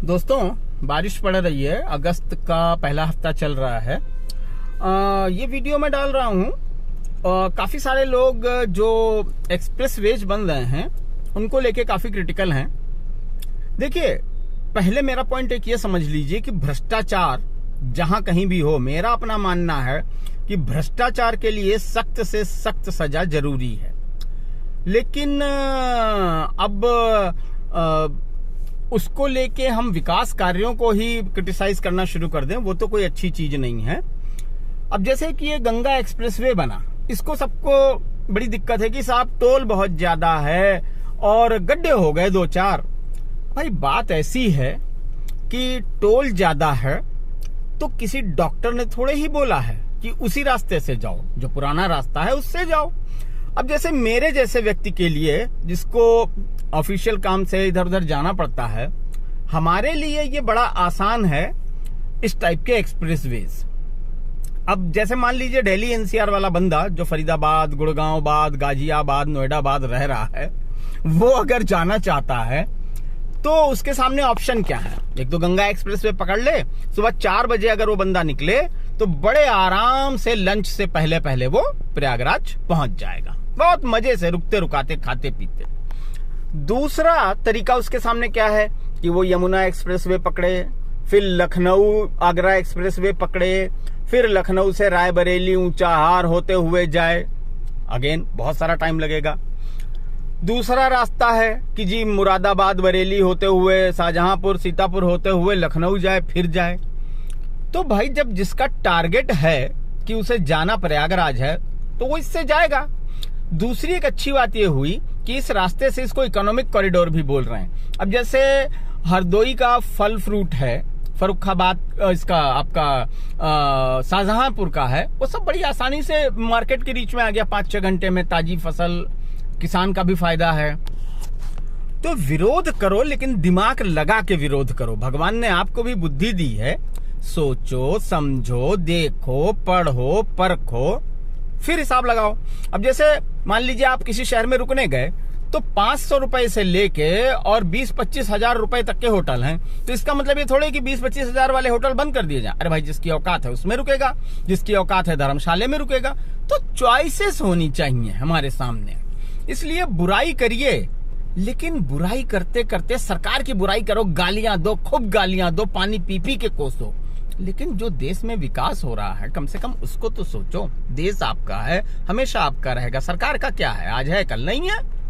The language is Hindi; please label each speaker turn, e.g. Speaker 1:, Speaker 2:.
Speaker 1: दोस्तों, बारिश पड़ रही है। अगस्त का पहला हफ्ता चल रहा है। ये वीडियो मैं डाल रहा हूँ। काफी सारे लोग जो एक्सप्रेस वेज बन रहे हैं उनको लेके काफी क्रिटिकल हैं। देखिए, पहले मेरा पॉइंट एक ये समझ लीजिए कि भ्रष्टाचार जहां कहीं भी हो, मेरा अपना मानना है कि भ्रष्टाचार के लिए सख्त से सख्त सजा जरूरी है। लेकिन अब उसको लेके हम विकास कार्यों को ही क्रिटिसाइज करना शुरू कर दें, वो तो कोई अच्छी चीज नहीं है। अब जैसे कि ये गंगा एक्सप्रेसवे बना, इसको सबको बड़ी दिक्कत है कि साहब टोल बहुत ज्यादा है और गड्ढे हो गए 2-4। भाई बात ऐसी है कि टोल ज्यादा है तो किसी डॉक्टर ने थोड़े ही बोला है कि उसी रास्ते से जाओ, जो पुराना रास्ता है उससे जाओ। अब जैसे मेरे जैसे व्यक्ति के लिए जिसको ऑफिशियल काम से इधर उधर जाना पड़ता है, हमारे लिए ये बड़ा आसान है इस टाइप के एक्सप्रेसवेज। अब जैसे मान लीजिए दिल्ली एनसीआर वाला बंदा जो फरीदाबाद, गुड़गांव बाद, गाजियाबाद, नोएडाबाद रह रहा है, वो अगर जाना चाहता है तो उसके सामने ऑप्शन क्या है? एक तो गंगा एक्सप्रेसवे पकड़ ले, सुबह 4 बजे अगर वो बंदा निकले तो बड़े आराम से लंच से पहले पहले वो प्रयागराज पहुंच जाएगा, बहुत मजे से, रुकते रुकाते खाते पीते। दूसरा तरीका उसके सामने क्या है कि वो यमुना एक्सप्रेसवे पकड़े, फिर लखनऊ आगरा एक्सप्रेसवे पकड़े, फिर लखनऊ से रायबरेली ऊंचाहार होते हुए जाए। अगेन बहुत सारा टाइम लगेगा। दूसरा रास्ता है कि जी मुरादाबाद बरेली होते हुए, शाहजहांपुर सीतापुर होते हुए लखनऊ जाए, फिर जाए। तो भाई जब जिसका टारगेट है कि उसे जाना प्रयागराज है तो वो इससे जाएगा। दूसरी एक अच्छी बात ये हुई कि इस रास्ते से इसको इकोनॉमिक कॉरिडोर भी बोल रहे हैं। अब जैसे हरदोई का फल फ्रूट है, फर्रुखाबाद इसका आपका शाहजहांपुर का है, वो सब बड़ी आसानी से मार्केट के रीच में आ गया 5-6 घंटे में। ताजी फसल, किसान का भी फायदा है। तो विरोध करो, लेकिन दिमाग लगा के विरोध करो। भगवान ने आपको भी बुद्धि दी है, सोचो समझो, देखो, पढ़ो, परखो, फिर हिसाब लगाओ। अब जैसे मान लीजिए आप किसी शहर में रुकने गए तो 500 रुपए से लेके और 20-25 हजार रुपए तक के होटल हैं। तो इसका मतलब ये थोड़े कि 20-25 हजार वाले होटल बंद कर दिए जाए। अरे भाई, जिसकी औकात है उसमें रुकेगा, जिसकी औकात है धर्मशाला में रुकेगा। तो चॉइसेस होनी चाहिए हमारे सामने। इसलिए बुराई करिए, लेकिन बुराई करते करते सरकार की बुराई करो, गालियां दो, खूब गालियां दो, पानी पी पी के कोसो। लेकिन जो देश में विकास हो रहा है, कम से कम उसको तो सोचो। देश आपका है, हमेशा आपका रहेगा। सरकार का क्या है? आज है कल नहीं है।